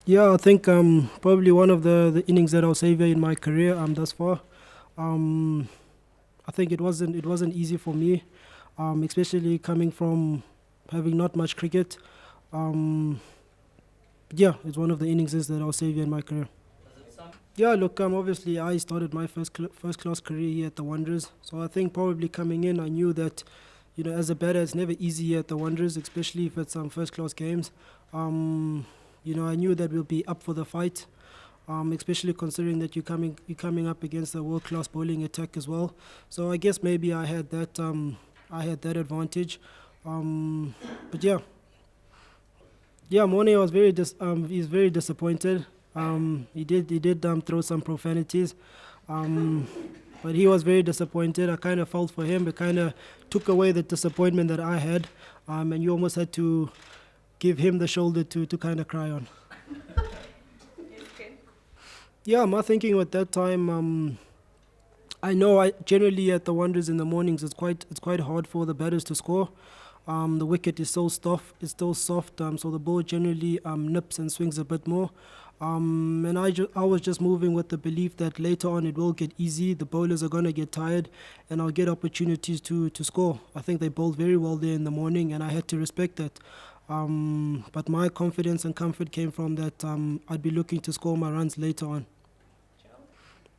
Yeah, I think probably one of the innings that I'll savor in my career thus far. Um, I think it wasn't easy for me, especially coming from having not much cricket. Um, yeah, it's one of the innings that I'll savor in my career. Yeah, look, obviously I started my first class career here at the Wanderers, so I think probably coming in, I knew that, as a batter, it's never easy here at the Wanderers, especially if it's first class games. Um, I knew that we'll be up for the fight, especially considering that you're coming up against a world class bowling attack as well. So I guess maybe I had that advantage. Um, but yeah, Morne was he's very disappointed. He did throw some profanities, um, but he was very disappointed. I kind of felt for him. It kind of took away the disappointment that I had, and you almost had to give him the shoulder to kind of cry on. Yeah, my thinking at that time. I know I generally at the Wanderers in the mornings it's quite hard for the batters to score. The wicket is still soft, so the ball generally nips and swings a bit more. And I was just moving with the belief that later on it will get easy. The bowlers are gonna get tired, and I'll get opportunities to score. I think they bowled very well there in the morning, and I had to respect that. But my confidence and comfort came from that I'd be looking to score my runs later on.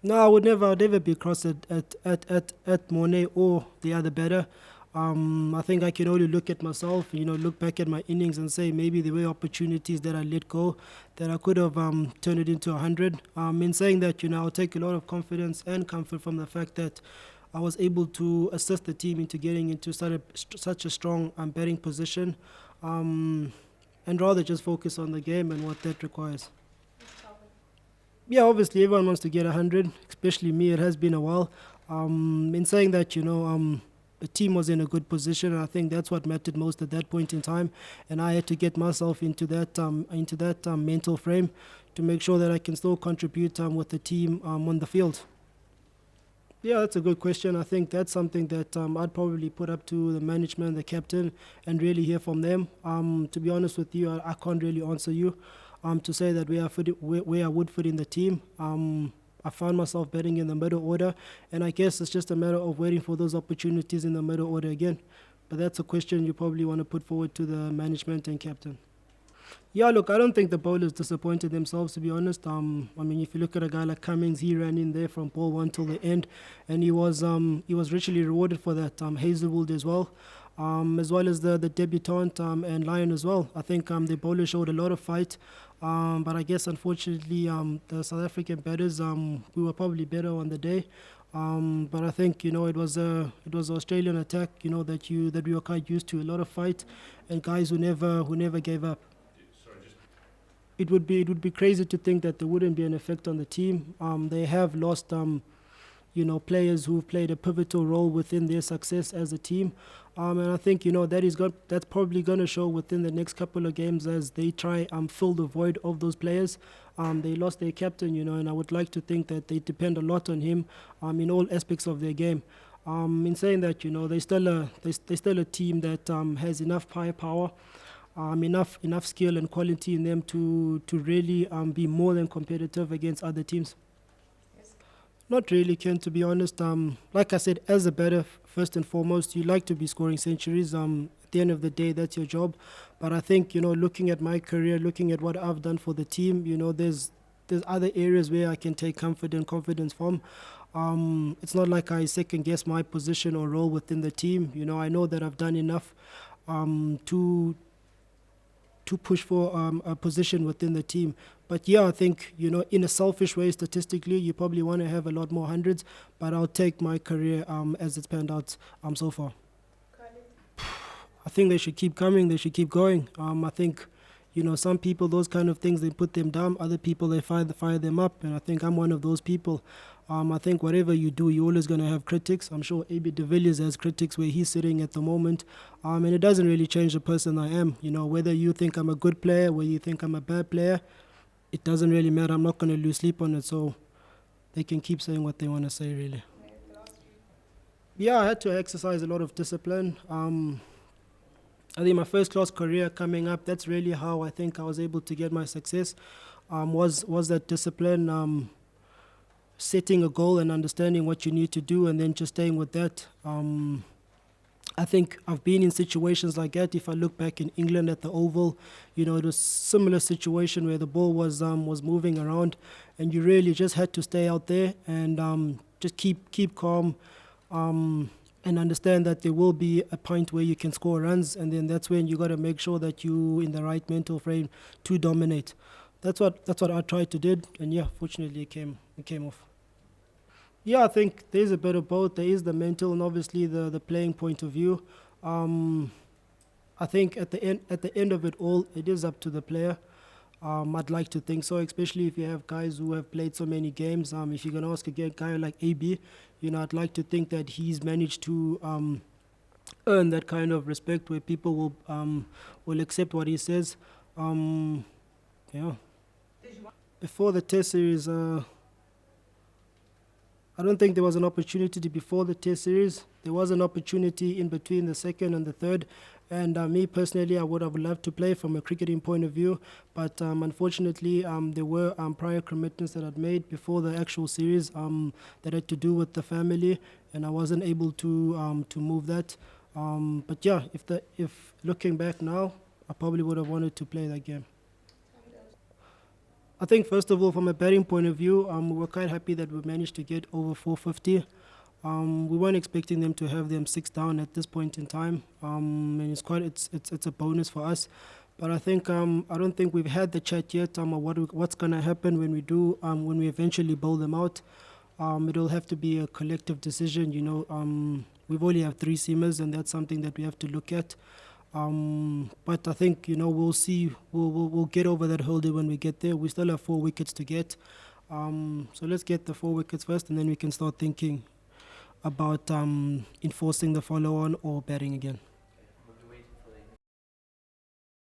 No, I'd never be cross at Morne or the other batter. I think I can only look at myself, look back at my innings and say maybe there were opportunities that I let go that I could have turned it into 100. In saying that, I'll take a lot of confidence and comfort from the fact that I was able to assist the team into getting into such a strong batting position, um, and rather just focus on the game and what that requires. Yeah, obviously everyone wants to get 100, especially me. It has been a while. In saying that, the team was in a good position, and I think that's what mattered most at that point in time. And I had to get myself into that mental frame to make sure that I can still contribute with the team on the field. Yeah, that's a good question. I think that's something that I'd probably put up to the management, the captain, and really hear from them. To be honest with you, I can't really answer you to say that where I would fit in the team. I found myself betting in the middle order, and I guess it's just a matter of waiting for those opportunities in the middle order again. But that's a question you probably want to put forward to the management and captain. Yeah, look, I don't think the bowlers disappointed themselves, to be honest. I mean, if you look at a guy like Cummings, he ran in there from ball one till the end, and he was richly rewarded for that. Hazelwood as well as the debutant and Lyon as well. I think the bowlers showed a lot of fight, but I guess unfortunately the South African batters we were probably better on the day. But I think it was Australian attack that we were quite used to, a lot of fight and guys who never gave up. It would be crazy to think that there wouldn't be an effect on the team. They have lost players who've played a pivotal role within their success as a team. And I think that's probably going to show within the next couple of games as they try fill the void of those players. They lost their captain, and I would like to think that they depend a lot on him in all aspects of their game. In saying that, they still a team that has enough firepower, enough skill and quality in them to really be more than competitive against other teams. Not really, Ken, to be honest. Like I said, as a batter, first and foremost, you like to be scoring centuries. At the end of the day, that's your job. But I think, looking at my career, looking at what I've done for the team, there's other areas where I can take comfort and confidence from. It's not like I second guess my position or role within the team. I know that I've done enough to push for a position within the team. But yeah, I think, in a selfish way, statistically, you probably want to have a lot more hundreds, but I'll take my career as it's panned out so far. I think they should keep coming, they should keep going. I think, some people, those kind of things, they put them down. Other people, they fire them up, and I think I'm one of those people. I think whatever you do, you're always going to have critics. I'm sure AB de Villiers has critics where he's sitting at the moment, and it doesn't really change the person I am. Whether you think I'm a good player, whether you think I'm a bad player, it doesn't really matter. I'm not going to lose sleep on it, so they can keep saying what they want to say, really. Yeah, I had to exercise a lot of discipline. I think my first class career coming up, that's really how I think I was able to get my success. Was that discipline, setting a goal and understanding what you need to do, and then just staying with that. I think I've been in situations like that. If I look back in England at the Oval, it was similar situation where the ball was moving around, and you really just had to stay out there and just keep calm, and understand that there will be a point where you can score runs, and then that's when you got to make sure that you in the right mental frame to dominate. That's what I tried to did, and yeah, fortunately it came off. Yeah, I think there's a bit of both. There is the mental and obviously the playing point of view. Um, I think at the end of it all, it is up to the player. I'd like to think so, especially if you have guys who have played so many games. If you're gonna ask a guy like AB, I'd like to think that he's managed to earn that kind of respect where people will accept what he says. Um, yeah. Before the Test series, I don't think there was an opportunity before the Test series. There was an opportunity in between the second and the third. And me personally, I would have loved to play from a cricketing point of view. But unfortunately, there were prior commitments that I'd made before the actual series that had to do with the family. And I wasn't able to move that. But yeah, if looking back now, I probably would have wanted to play that game. I think first of all, from a batting point of view, we were quite happy that we managed to get over 450. We weren't expecting them to have them six down at this point in time, and it's a bonus for us. But I don't think we've had the chat yet on what's gonna happen when we eventually bowl them out. It'll have to be a collective decision. We've only have three seamers, and that's something that we have to look at. But I think we'll see. We'll get over that hurdle when we get there. We still have 4 wickets to get. So let's get the 4 wickets first, and then we can start thinking about enforcing the follow-on or batting again.